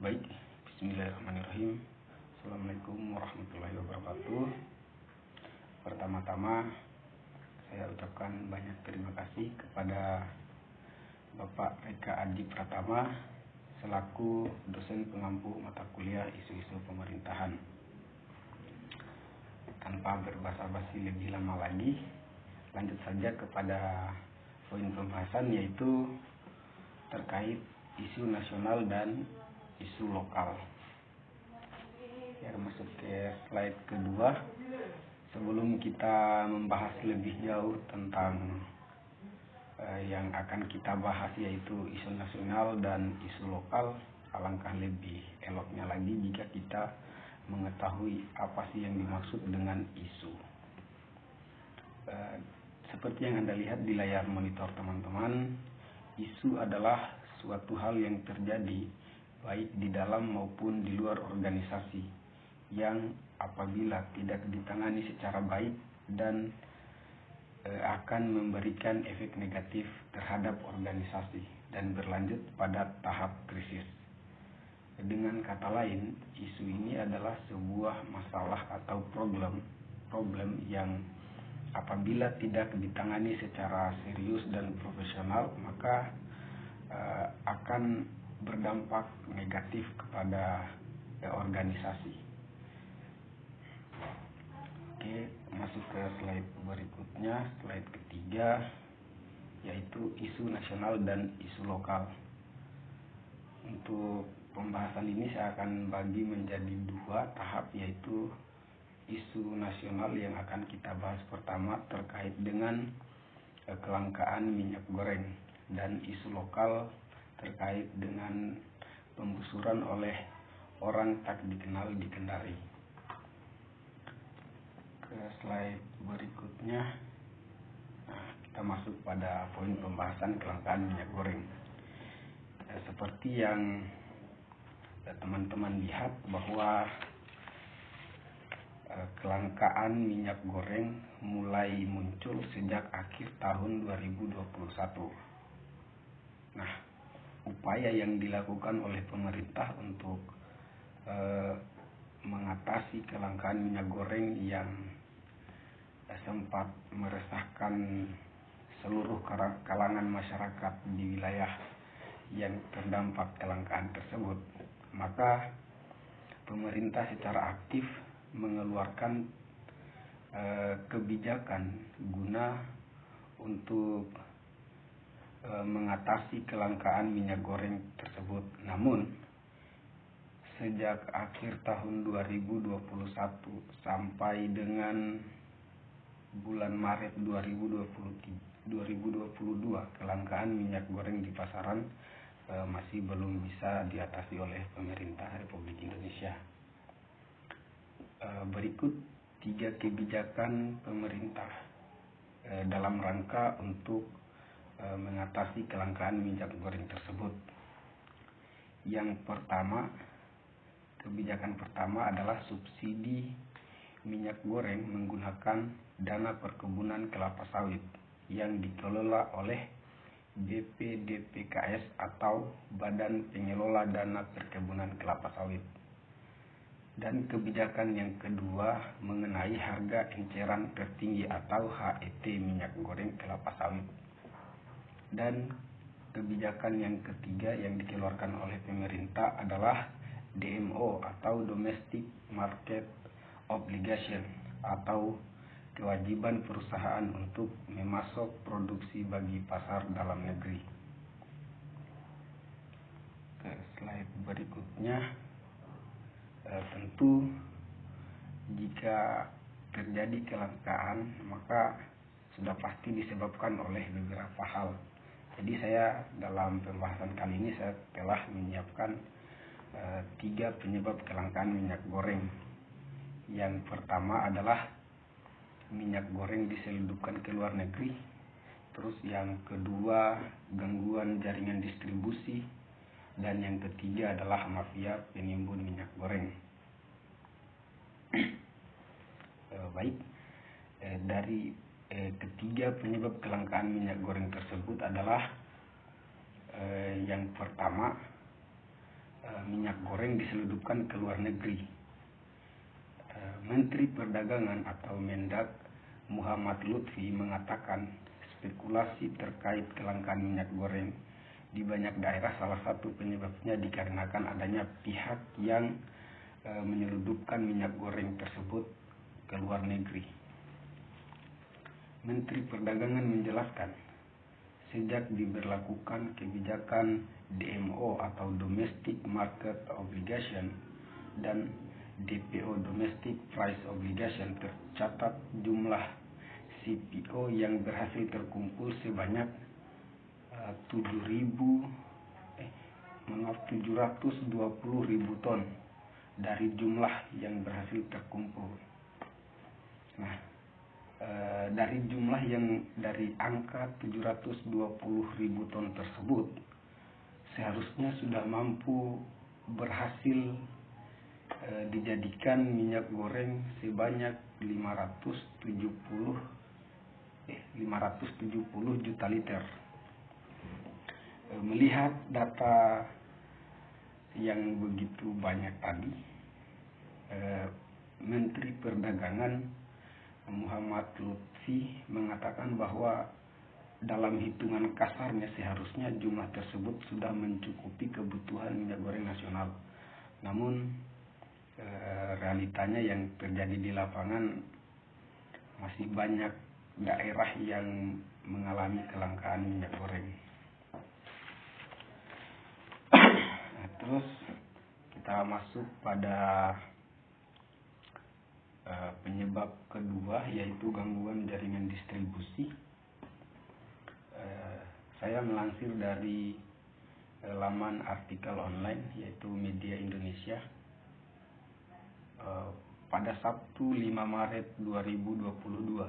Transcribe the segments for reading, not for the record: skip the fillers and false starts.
Baik, bismillahirrahmanirrahim. Assalamualaikum warahmatullahi wabarakatuh. Pertama-tama saya ucapkan banyak terima kasih kepada Bapak Eka Adi Pratama selaku dosen pengampu mata kuliah isu-isu pemerintahan. Tanpa berbasa-basi lebih lama lagi, lanjut saja kepada poin pembahasan, yaitu terkait isu nasional dan isu lokal. Ya, masuk ke slide kedua. Sebelum kita membahas lebih jauh tentang yang akan kita bahas, yaitu isu nasional dan isu lokal, alangkah lebih eloknya lagi jika kita mengetahui apa sih yang dimaksud dengan isu. Seperti yang Anda lihat di layar monitor teman-teman, isu adalah suatu hal yang terjadi baik di dalam maupun di luar organisasi yang apabila tidak ditangani secara baik dan akan memberikan efek negatif terhadap organisasi dan berlanjut pada tahap krisis. Dengan kata lain, isu ini adalah sebuah masalah atau problem yang apabila tidak ditangani secara serius dan profesional, maka akan berdampak negatif kepada organisasi. Oke, masuk ke slide berikutnya, slide ketiga, yaitu isu nasional dan isu lokal. Untuk pembahasan ini saya akan bagi menjadi dua tahap, yaitu isu nasional yang akan kita bahas pertama terkait dengan kelangkaan minyak goreng, dan isu lokal terkait dengan penggusuran oleh orang tak dikenal di Kendari. Ke slide berikutnya, kita masuk pada poin pembahasan kelangkaan minyak goreng. Seperti yang teman-teman lihat bahwa kelangkaan minyak goreng mulai muncul sejak akhir tahun 2021. Nah, upaya yang dilakukan oleh pemerintah untuk mengatasi kelangkaan minyak goreng yang sempat meresahkan seluruh kalangan masyarakat di wilayah yang terdampak kelangkaan tersebut, maka pemerintah secara aktif mengeluarkan kebijakan guna untuk mengatasi kelangkaan minyak goreng tersebut. Namun sejak akhir tahun 2021 sampai dengan bulan Maret 2022, kelangkaan minyak goreng di pasaran masih belum bisa diatasi oleh pemerintah Republik Indonesia. Berikut 3 kebijakan pemerintah dalam rangka untuk mengatasi kelangkaan minyak goreng tersebut. Yang pertama, kebijakan pertama adalah subsidi minyak goreng menggunakan dana perkebunan kelapa sawit yang dikelola oleh BPDPKS atau Badan Pengelola Dana Perkebunan Kelapa Sawit. Dan kebijakan yang kedua mengenai harga eceran tertinggi atau HET minyak goreng kelapa sawit. Dan kebijakan yang ketiga yang dikeluarkan oleh pemerintah adalah DMO atau Domestic Market Obligation atau kewajiban perusahaan untuk memasok produksi bagi pasar dalam negeri. Ke slide berikutnya. Tentu jika terjadi kelangkaan, maka sudah pasti disebabkan oleh beberapa hal. Jadi saya dalam pembahasan kali ini saya telah menyiapkan 3 penyebab kelangkaan minyak goreng. Yang pertama adalah minyak goreng diselundupkan ke luar negeri. Terus yang kedua, gangguan jaringan distribusi. Dan yang ketiga adalah mafia penimbun minyak goreng. Baik, dari ketiga penyebab kelangkaan minyak goreng tersebut adalah yang pertama, minyak goreng diselundupkan ke luar negeri. Menteri Perdagangan atau Mendak Muhammad Lutfi mengatakan spekulasi terkait kelangkaan minyak goreng di banyak daerah salah satu penyebabnya dikarenakan adanya pihak yang menyelundupkan minyak goreng tersebut ke luar negeri. Menteri Perdagangan menjelaskan, sejak diberlakukan kebijakan DMO atau Domestic Market Obligation dan DPO Domestic Price Obligation, tercatat jumlah CPO yang berhasil terkumpul sebanyak 720.000 ton dari jumlah yang berhasil terkumpul. Nah, dari angka 720.000 ton tersebut seharusnya sudah mampu berhasil dijadikan minyak goreng sebanyak 570 juta liter. Melihat data yang begitu banyak tadi, Menteri Perdagangan Muhammad Lutfi mengatakan bahwa dalam hitungan kasarnya seharusnya jumlah tersebut sudah mencukupi kebutuhan minyak goreng nasional. Namun realitanya yang terjadi di lapangan masih banyak daerah yang mengalami kelangkaan minyak goreng. Terus kita masuk pada penyebab kedua, yaitu gangguan jaringan distribusi. Saya melansir dari laman artikel online yaitu Media Indonesia. Pada Sabtu 5 Maret 2022,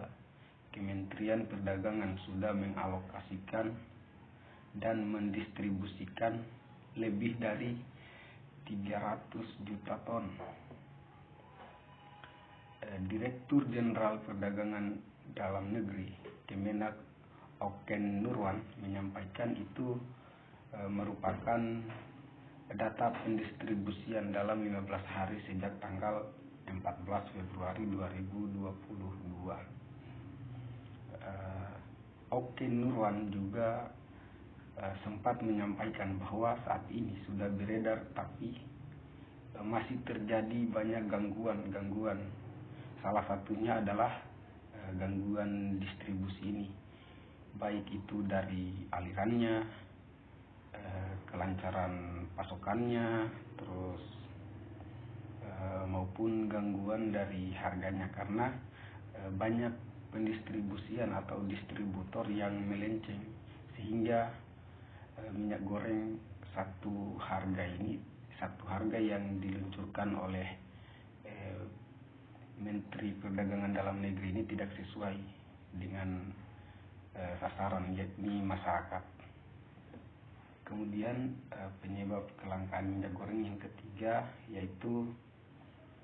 Kementerian Perdagangan sudah mengalokasikan dan mendistribusikan lebih dari 300 juta ton. Direktur Jenderal Perdagangan Dalam Negeri Kemenak Oken Nurwan menyampaikan itu merupakan data pendistribusian dalam 15 hari sejak tanggal 14 Februari 2022. Oken Nurwan juga sempat menyampaikan bahwa saat ini sudah beredar tapi masih terjadi banyak gangguan. Salah satunya adalah gangguan distribusi ini, baik itu dari alirannya, kelancaran pasokannya, terus maupun gangguan dari harganya, karena banyak pendistribusian atau distributor yang melenceng sehingga minyak goreng satu harga yang diluncurkan oleh Menteri Perdagangan Dalam Negeri ini tidak sesuai dengan sasaran, yakni masyarakat. Kemudian penyebab kelangkaan minyak goreng yang ketiga yaitu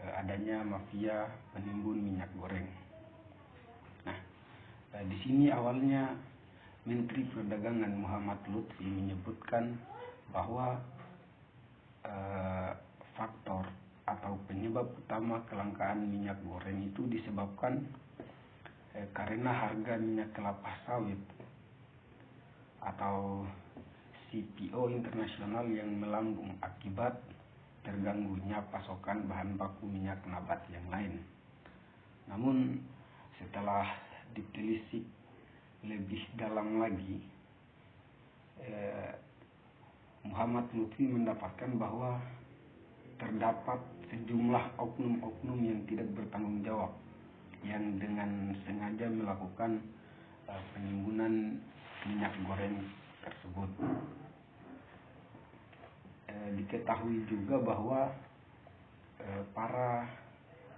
adanya mafia penimbun minyak goreng. Nah, di sini awalnya Menteri Perdagangan Muhammad Lutfi menyebutkan bahwa faktor atau penyebab utama kelangkaan minyak goreng itu disebabkan karena harga minyak kelapa sawit atau CPO internasional yang melambung akibat terganggunya pasokan bahan baku minyak nabat yang lain. Namun setelah ditelisik lebih dalam lagi, Muhammad Lutfi mendapatkan bahwa terdapat sejumlah oknum-oknum yang tidak bertanggung jawab yang dengan sengaja melakukan penimbunan minyak goreng tersebut. Diketahui juga bahwa para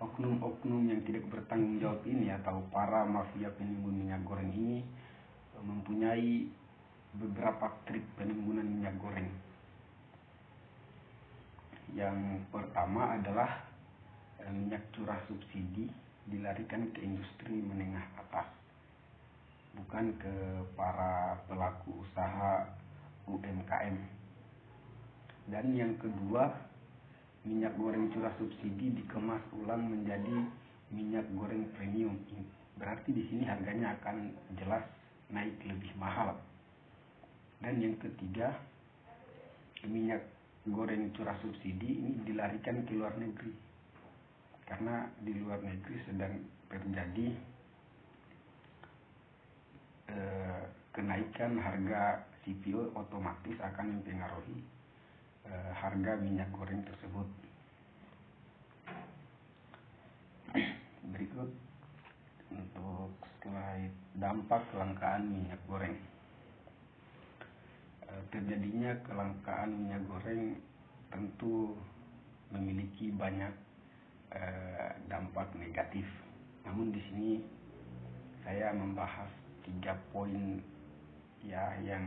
oknum-oknum yang tidak bertanggung jawab ini atau para mafia penimbun minyak goreng ini mempunyai beberapa trik penimbunan minyak goreng. Yang pertama adalah minyak curah subsidi dilarikan ke industri menengah atas, bukan ke para pelaku usaha UMKM. Dan yang kedua, minyak goreng curah subsidi dikemas ulang menjadi minyak goreng premium. Berarti di sini harganya akan jelas naik lebih mahal. Dan yang ketiga, minyak goreng curah subsidi ini dilarikan ke luar negeri. Karena di luar negeri sedang terjadi kenaikan harga CPO, otomatis akan mempengaruhi harga minyak goreng tersebut. Berikut untuk slide dampak kelangkaan minyak goreng. Terjadinya kelangkaan minyak goreng tentu memiliki banyak dampak negatif. Namun di sini saya membahas 3 poin ya yang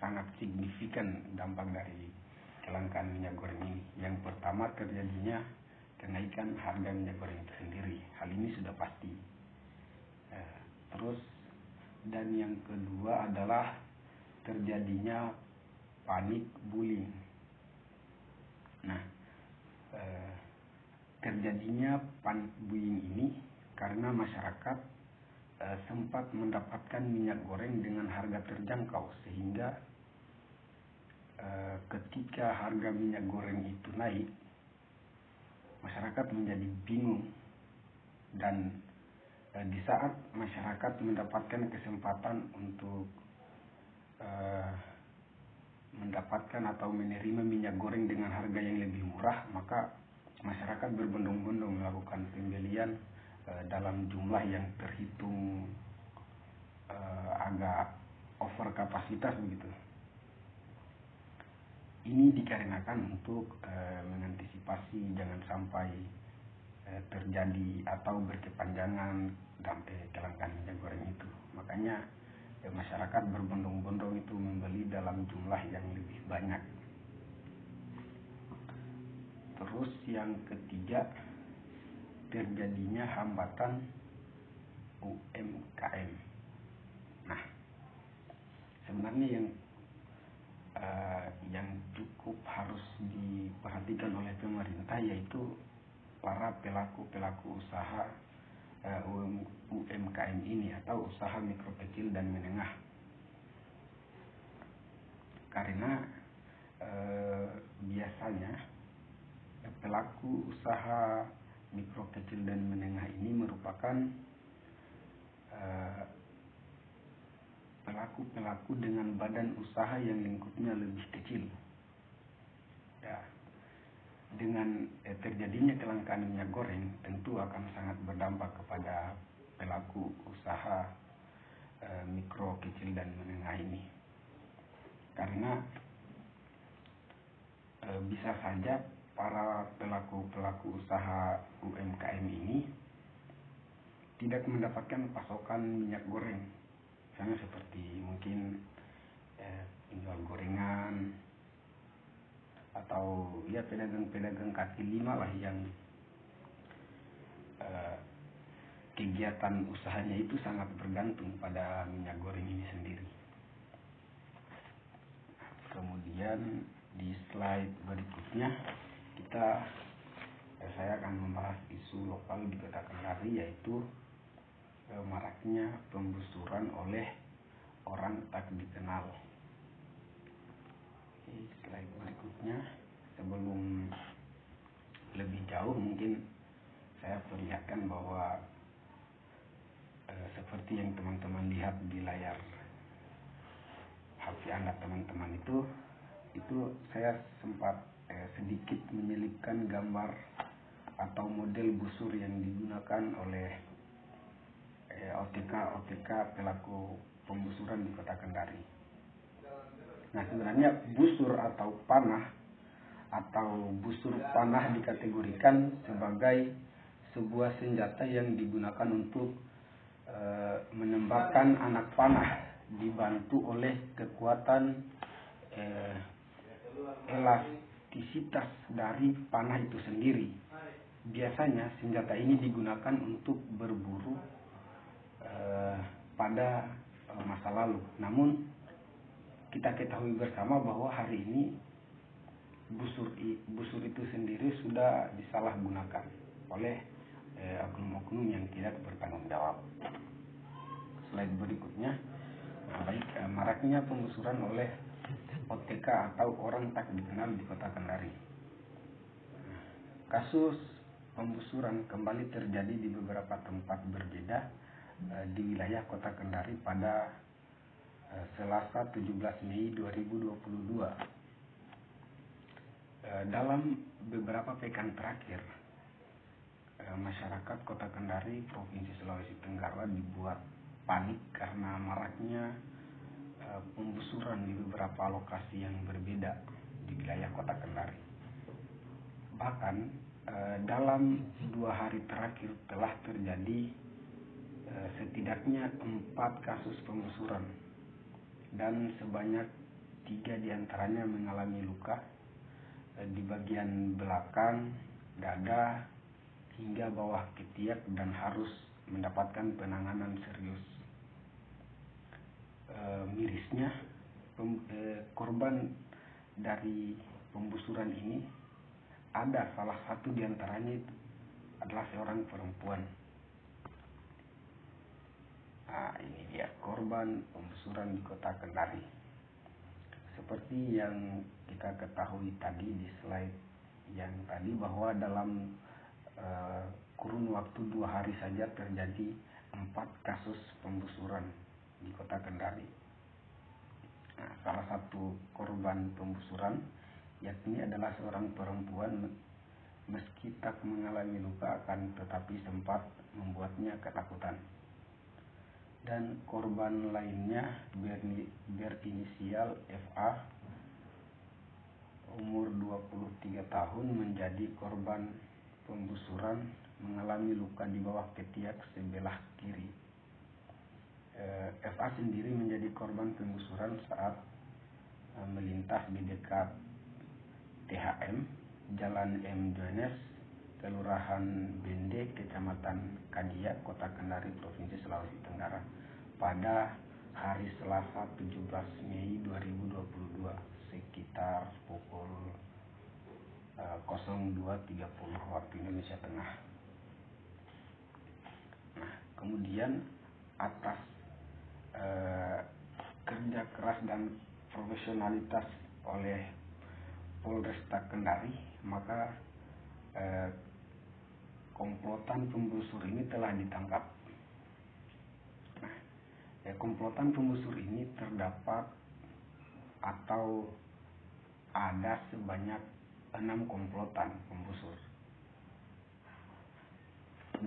sangat signifikan dampak dari kelangkaan minyak goreng ini. Yang pertama, terjadinya kenaikan harga minyak goreng itu sendiri. Hal ini sudah pasti. Terus dan yang kedua adalah terjadinya panik buying. Nah, terjadinya panik buying ini karena masyarakat sempat mendapatkan minyak goreng dengan harga terjangkau, sehingga ketika harga minyak goreng itu naik, masyarakat menjadi bingung. Dan di saat masyarakat mendapatkan kesempatan untuk mendapatkan atau menerima minyak goreng dengan harga yang lebih murah, maka masyarakat berbondong-bondong melakukan pembelian dalam jumlah yang terhitung agak over kapasitas begitu. Ini dikarenakan untuk mengantisipasi jangan sampai terjadi atau berkepanjangan kelangkaan minyak goreng itu. Makanya masyarakat berbondong-bondong itu membeli dalam jumlah yang lebih banyak. Terus yang ketiga, terjadinya hambatan UMKM. Nah, sebenarnya yang cukup harus diperhatikan oleh pemerintah yaitu para pelaku usaha UMKM ini atau usaha mikro kecil dan menengah. Karena biasanya pelaku usaha mikro kecil dan menengah ini merupakan pelaku dengan badan usaha yang lingkupnya lebih kecil. Ya, dengan terjadinya kelangkaan minyak goreng tentu akan sangat berdampak kepada pelaku usaha mikro kecil dan menengah ini. Karena bisa saja para pelaku usaha UMKM ini tidak mendapatkan pasokan minyak goreng. Misalnya seperti mungkin penjual gorengan atau ya pedagang kaki lima lah yang kegiatan usahanya itu sangat bergantung pada minyak goreng ini sendiri. Kemudian di slide berikutnya saya akan membahas isu lokal di Kota Kendari, yaitu maraknya penggusuran oleh orang tak dikenal. Slide berikutnya, sebelum lebih jauh mungkin saya perlihatkan bahwa seperti yang teman-teman lihat di layar HP Anda teman-teman itu saya sempat sedikit menyelipkan gambar atau model busur yang digunakan oleh OTK pelaku penggusuran di Kota Kendari. Nah, sebenarnya busur atau busur panah dikategorikan sebagai sebuah senjata yang digunakan untuk menembakkan anak panah dibantu oleh kekuatan elastisitas dari panah itu sendiri. Biasanya senjata ini digunakan untuk berburu pada masa lalu. Namun kita ketahui bersama bahwa hari ini busur itu sendiri sudah disalahgunakan oleh oknum-oknum yang tidak bertanggung jawab. Slide berikutnya, maraknya penggusuran oleh OTK atau orang tak dikenal di Kota Kendari. Kasus penggusuran kembali terjadi di beberapa tempat berbeda di wilayah Kota Kendari pada Selasa 17 Mei 2022. Dalam beberapa pekan terakhir, masyarakat Kota Kendari, Provinsi Sulawesi Tenggara dibuat panik karena maraknya penggusuran di beberapa lokasi yang berbeda di wilayah Kota Kendari. Bahkan dalam 2 hari terakhir telah terjadi setidaknya 4 kasus penggusuran dan sebanyak 3 diantaranya mengalami luka di bagian belakang, dada, hingga bawah ketiak dan harus mendapatkan penanganan serius. Mirisnya, korban dari penggusuran ini ada salah satu diantaranya itu adalah seorang perempuan. Ini dia korban penggusuran di Kota Kendari. Seperti yang kita ketahui tadi di slide yang tadi, bahwa dalam kurun waktu 2 hari saja terjadi 4 kasus penggusuran di Kota Kendari. Salah satu korban penggusuran yakni adalah seorang perempuan, meski tak mengalami luka akan tetapi sempat membuatnya ketakutan. Dan korban lainnya berinisial FA, umur 23 tahun, menjadi korban penggusuran, mengalami luka di bawah ketiak sebelah kiri. FA sendiri menjadi korban penggusuran saat melintas di dekat THM, Jalan M. Jones, Kelurahan Bende, Kecamatan Kadia, Kota Kendari, Provinsi Sulawesi Tenggara, pada hari Selasa 17 Mei 2022 sekitar pukul 02.30 waktu Indonesia Tengah. Kemudian atas kerja keras dan profesionalitas oleh Polresta Kendari, maka komplotan penggusur ini telah ditangkap. Komplotan penggusur ini terdapat atau ada sebanyak 6 komplotan penggusur,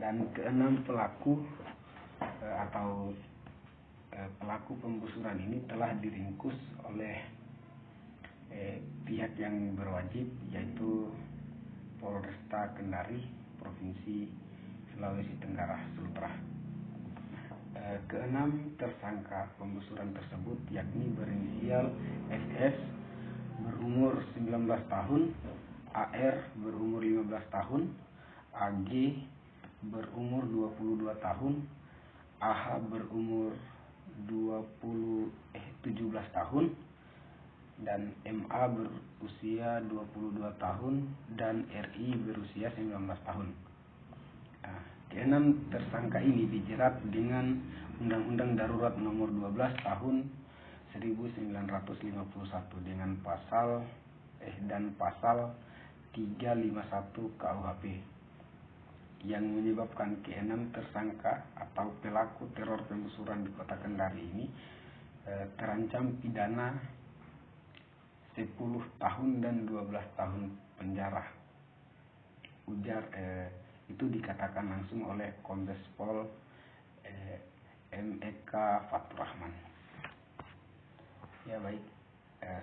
dan ke-6 pelaku atau pelaku penggusuran ini telah diringkus oleh pihak yang berwajib, yaitu Polresta Kendari, Provinsi Sulawesi Tenggara, Sultra. Ke-6 tersangka penggusuran tersebut yakni berinisial SS berumur 19 tahun, AR berumur 15 tahun, AG berumur 22 tahun, AH berumur 17 tahun, dan MA berusia 22 tahun, dan RI berusia 19 tahun. Ke-6 tersangka ini dijerat dengan Undang-Undang Darurat Nomor 12 Tahun 1951 dengan pasal 351 KUHP yang menyebabkan ke-6 tersangka atau pelaku teror penggusuran di Kota Kendari ini terancam pidana 10 tahun dan 12 tahun penjara. Ujar itu dikatakan langsung oleh Kombes Pol MEK Fatur Rahman. Ya baik,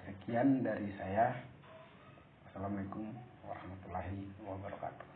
sekian dari saya. Assalamualaikum warahmatullahi wabarakatuh.